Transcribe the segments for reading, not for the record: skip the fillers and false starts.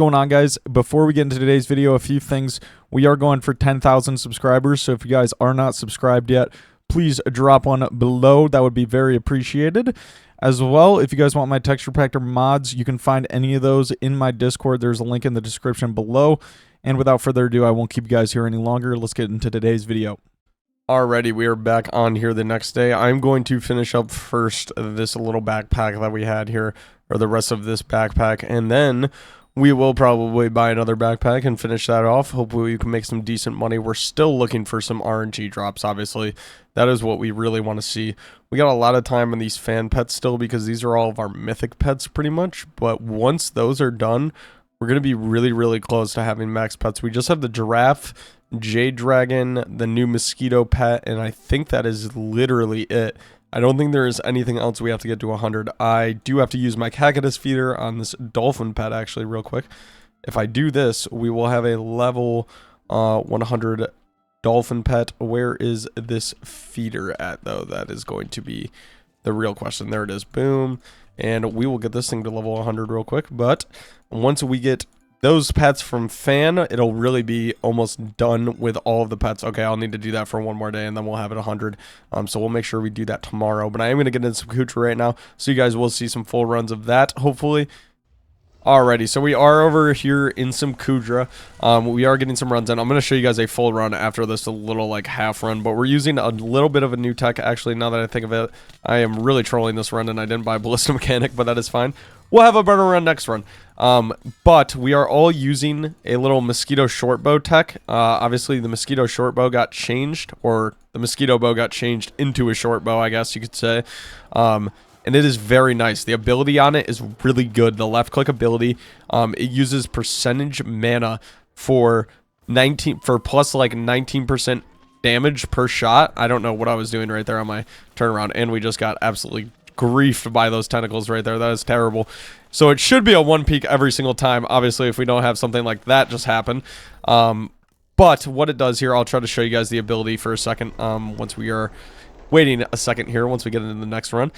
going on, guys? Before we get into today's video, a few things. We are going for 10,000 subscribers, so if you guys are not subscribed yet, please drop one below. That would be very appreciated. As well, if you guys want my texture pack mods, you can find any of those in my Discord. There's a link in the description below. And without further ado, I won't keep you guys here any longer. Let's get into today's video. Alrighty, we are back on here the next day. I'm going to finish up first this little backpack that we had here, or the rest of this backpack, and then we will probably buy another backpack and finish that off. Hopefully we can make some decent money. We're still looking for some RNG drops, obviously. That is what we really want to see. We got a lot of time on these fan pets still because these are all of our mythic pets pretty much, but once those are done, we're going to be really, really close to having max pets. We just have the giraffe, Jade Dragon, the new mosquito pet, and I think that is literally it. I don't think there is anything else we have to get to 100. I do have to use my cactus feeder on this dolphin pet actually real quick. If I do this, we will have a level 100 dolphin pet. Where is this feeder at though? That is going to be the real question. There it is. Boom. And we will get this thing to level 100 real quick. But once we get those pets from fan, it'll really be almost done with all of the pets. Okay, I'll need to do that for one more day, and then we'll have it 100. So we'll make sure we do that tomorrow. But I am going to get into some Kuudra right now, so you guys will see some full runs of that, hopefully. Alrighty, so we are over here in some Kuudra. We are getting some runs in. I'm going to show you guys a full run after this, a little like half run, but we're using a little bit of a new tech. Actually, now that I think of it, I am really trolling this run, and I didn't buy Ballista Mechanic, but that is fine. We'll have a better run next run. But we are all using a little mosquito short bow tech. Obviously, the mosquito short bow got changed, or the mosquito bow got changed into a short bow, I guess you could say. And it is very nice. The ability on it is really good. The left click ability, it uses percentage mana for plus like 19% damage per shot. I don't know what I was doing right there on my turnaround, and we just got absolutely griefed by those tentacles right there. That is terrible. So it should be a one peak every single time, obviously, if we don't have something like that just happen. But what it does here, I'll try to show you guys the ability for a second once we are waiting a second here once we get into the next run.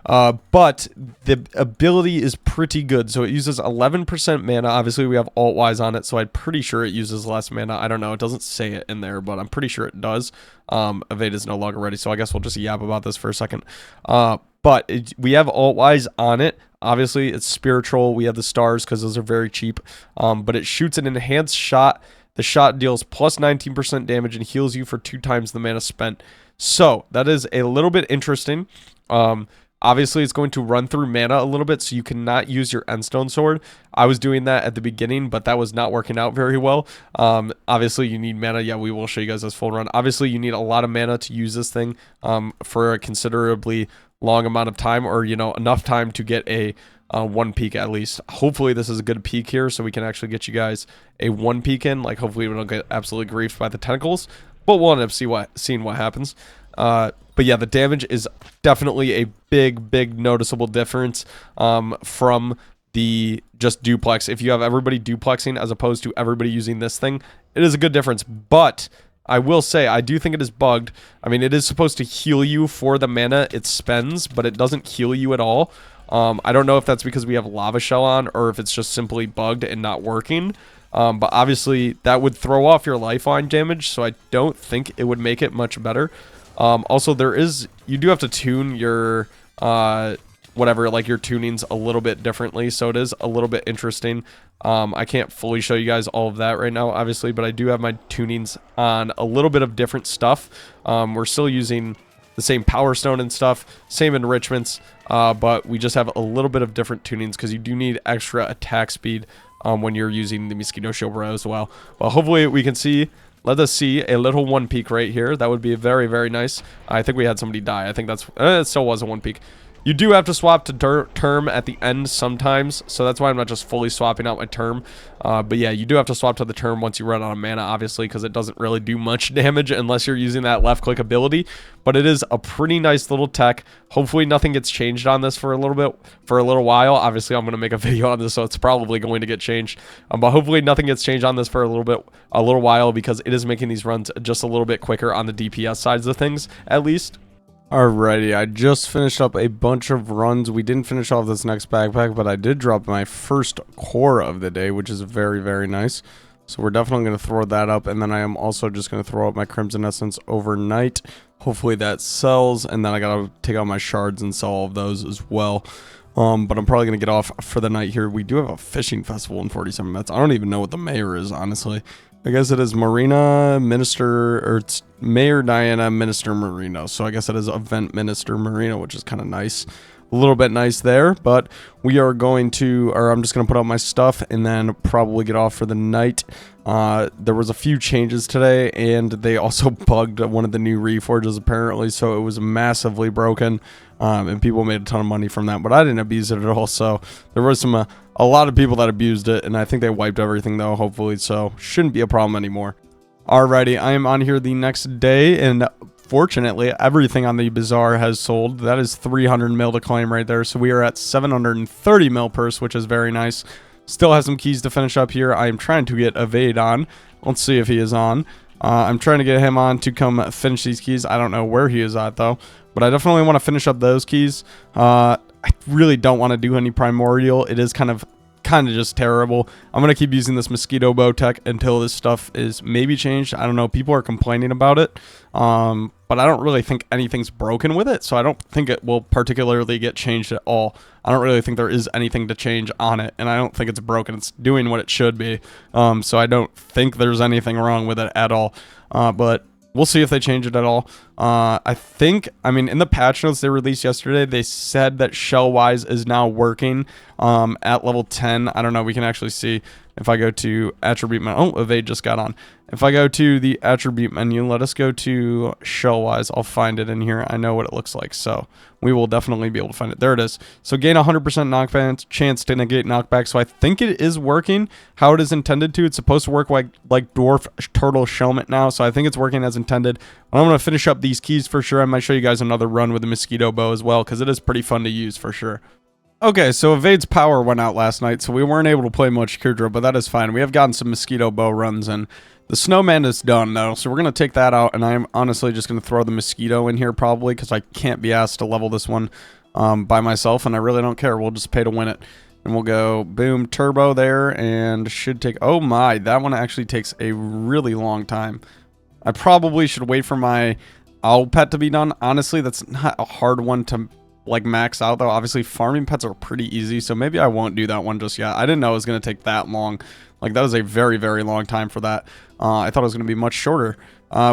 But the ability is pretty good. So it uses 11% mana. Obviously, we have Alt-Y's on it, so I'm pretty sure it uses less mana. I don't know. It doesn't say it in there, but I'm pretty sure it does. Evade is no longer ready, so I guess we'll just yap about this for a second. But we have Alt-Y's on it. Obviously, it's spiritual. We have the stars because those are very cheap. But it shoots an enhanced shot. The shot deals plus 19% damage and heals you for 2 times the mana spent. So that is a little bit interesting. Obviously, it's going to run through mana a little bit, so you cannot use your Endstone Sword. I was doing that at the beginning, but that was not working out very well. Obviously, you need mana. Yeah, we will show you guys this full run. Obviously, you need a lot of mana to use this thing for a considerably long amount of time, or, you know, enough time to get a one peak at least. Hopefully, this is a good peak here, so we can actually get you guys a one peak in. Like, hopefully, we don't get absolutely griefed by the tentacles. But we'll end up seeing what happens. But yeah, the damage is definitely a big noticeable difference from the just duplex. If you have everybody duplexing as opposed to everybody using this thing, it is a good difference. But I will say, I do think it is bugged. I mean, it is supposed to heal you for the mana it spends, but it doesn't heal you at all. I don't know if that's because we have Lava Shell on, or if it's just simply bugged and not working. But obviously that would throw off your lifeline damage, so I don't think it would make it much better. Also, you do have to tune your whatever, like your tunings a little bit differently, so it is a little bit interesting. I can't fully show you guys all of that right now, obviously, but I do have my tunings on a little bit of different stuff. We're still using the same Power Stone and stuff, same enrichments, but we just have a little bit of different tunings because you do need extra attack speed when you're using the mosquito shield row as well. Well, hopefully we can see. Let us see a little one peak right here. That would be very, very nice. I think we had somebody die. I think that's it still was a one peak. You do have to swap to term at the end sometimes, so that's why I'm not just fully swapping out my term. But yeah, you do have to swap to the term once you run out of mana, obviously, because it doesn't really do much damage unless you're using that left click ability. But it is a pretty nice little tech. Hopefully nothing gets changed on this for a little while. Obviously, I'm going to make a video on this, so it's probably going to get changed. But hopefully nothing gets changed on this for a little while, because it is making these runs just a little bit quicker on the DPS sides of things, at least. Alrighty, I just finished up a bunch of runs. We didn't finish off this next backpack, but I did drop my first core of the day, which is very, very nice. So we're definitely going to throw that up, and then I am also just going to throw up my Crimson Essence overnight. Hopefully that sells, and then I got to take out my shards and sell all of those as well. But I'm probably going to get off for the night here. We do have a fishing festival in 47 minutes. I don't even know what the mayor is, honestly. I guess it is Marina Minister, or it's Mayor Diana Minister Marino. So I guess it is Event Minister Marino, which is kind of nice. A little bit nice there, but we are going to, or I'm just going to put out my stuff and then probably get off for the night. There was a few changes today, and they also bugged one of the new reforges apparently, so it was massively broken, and people made a ton of money from that, but I didn't abuse it at all. So there was a lot of people that abused it, and I think they wiped everything though, hopefully, so shouldn't be a problem anymore. Alrighty, I am on here the next day, and fortunately, everything on the bazaar has sold. That is 300 mil to claim right there. So we are at 730 mil purse, which is very nice. Still have some keys to finish up here. I am trying to get Evade on. Let's see if he is on. I'm trying to get him on to come finish these keys. I don't know where he is at, though. But I definitely want to finish up those keys. I really don't want to do any primordial. It is kind of just terrible. I'm going to keep using this mosquito bow tech until this stuff is maybe changed. I don't know. People are complaining about it. But I don't really think anything's broken with it. So I don't think it will particularly get changed at all. I don't really think there is anything to change on it. And I don't think it's broken. It's doing what it should be. So I don't think there's anything wrong with it at all. But we'll see if they change it at all. I mean, in the patch notes they released yesterday, they said that Shellwise is now working at level 10. I don't know. We can actually see if I go to attribute menu. Oh, Evade just got on. If I go to the attribute menu, let us go to Shellwise. I'll find it in here. I know what it looks like, so we will definitely be able to find it. There it is. So gain 100% knockback, chance to negate knockback. So I think it is working how it is intended to. It's supposed to work like Dwarf Turtle Shellmet now, so I think it's working as intended. I'm going to finish up these keys for sure. I might show you guys another run with the mosquito bow as well, because it is pretty fun to use for sure. Okay, so Evade's power went out last night, so we weren't able to play much Kuudra, but that is fine. We have gotten some mosquito bow runs, and the snowman is done, though, so we're going to take that out, and I'm honestly just going to throw the mosquito in here, probably, because I can't be asked to level this one by myself, and I really don't care. We'll just pay to win it. And we'll go, boom, turbo there, and should take... Oh, my, that one actually takes a really long time. I probably should wait for my owl pet to be done. Honestly, that's not a hard one to max out, though. Obviously farming pets are pretty easy, so maybe I won't do that one just yet. I didn't know it was going to take that long. That is a very, very long time for that. I thought it was going to be much shorter.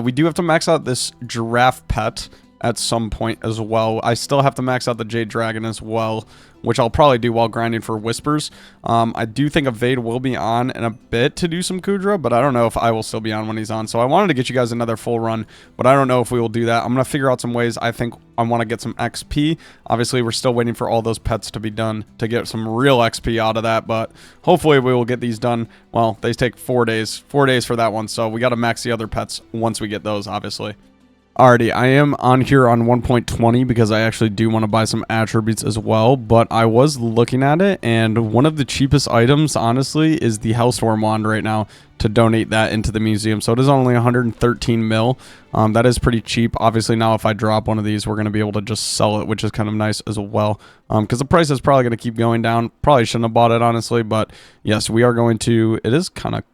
We do have to max out this giraffe pet at some point as well. I still have to max out the jade dragon as well, which I'll probably do while grinding for whispers. I do think Evade will be on in a bit to do some Kuudra, but I don't know if I will still be on when he's on. So I wanted to get you guys another full run, but I don't know if we will do that. I'm going to figure out some ways. I think I want to get some XP. Obviously, we're still waiting for all those pets to be done to get some real XP out of that, but hopefully we will get these done. Well, they take 4 days. 4 days for that one, so we got to max the other pets once we get those, obviously. Alrighty, I am on here on 1.20 because I actually do want to buy some attributes as well, but I was looking at it, and one of the cheapest items, honestly, is the Hellstorm Wand right now to donate that into the museum. So it is only 113 mil. That is pretty cheap. Obviously, now if I drop one of these, we're going to be able to just sell it, which is kind of nice as well, because the price is probably going to keep going down. Probably shouldn't have bought it, honestly, but yes, we are going to... It is kind of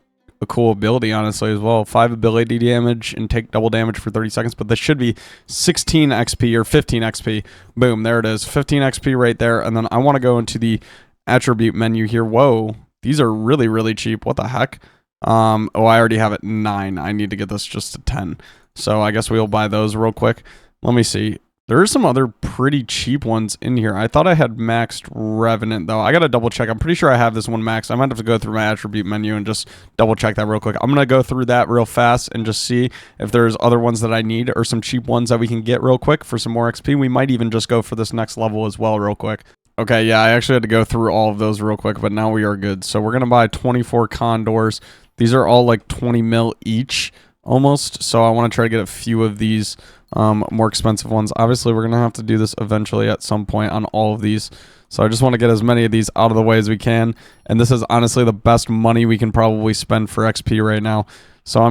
a cool ability, honestly, as well. 5 ability damage and take double damage for 30 seconds, but this should be 16 XP or 15 XP. Boom, there it is. 15 XP right there, and then I want to go into the attribute menu here. Whoa, these are really, really cheap. What the heck? Oh, I already have it 9. I need to get this just to 10. So I guess we'll buy those real quick. Let me see. There are some other pretty cheap ones in here. I thought I had maxed Revenant, though. I got to double check. I'm pretty sure I have this one maxed. I might have to go through my attribute menu and just double check that real quick. I'm going to go through that real fast and just see if there's other ones that I need or some cheap ones that we can get real quick for some more XP. We might even just go for this next level as well real quick. Okay, yeah, I actually had to go through all of those real quick, but now we are good. So we're going to buy 24 Condors. These are all like 20 mil each. almost. So I want to try to get a few of these more expensive ones. Obviously, we're going to have to do this eventually at some point on all of these. So I just want to get as many of these out of the way as we can. And this is honestly the best money we can probably spend for XP right now. So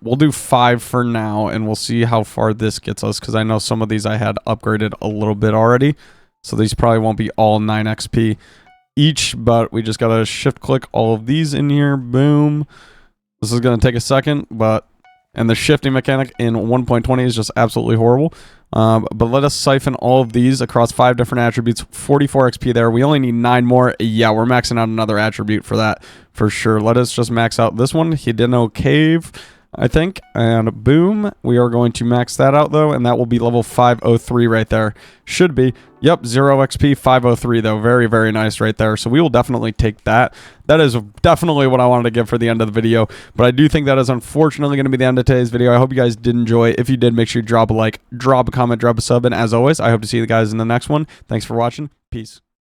we'll do 5 for now, and we'll see how far this gets us, because I know some of these I had upgraded a little bit already. So these probably won't be all 9 XP each, but we just got to shift click all of these in here. Boom. This is going to take a second, and the shifting mechanic in 1.20 is just absolutely horrible. But let us siphon all of these across 5 different attributes. 44 XP there. We only need 9 more. Yeah, we're maxing out another attribute for that for sure. Let us just max out this one, Hideno Cave, I think. And boom, we are going to max that out though, and that will be level 503 right there. Should be. Yep, 0 XP, 503 though. Very, very nice right there. So we will definitely take that. That is definitely what I wanted to give for the end of the video. But I do think that is unfortunately going to be the end of today's video. I hope you guys did enjoy. If you did, make sure you drop a like, drop a comment, drop a sub. And as always, I hope to see you guys in the next one. Thanks for watching. Peace.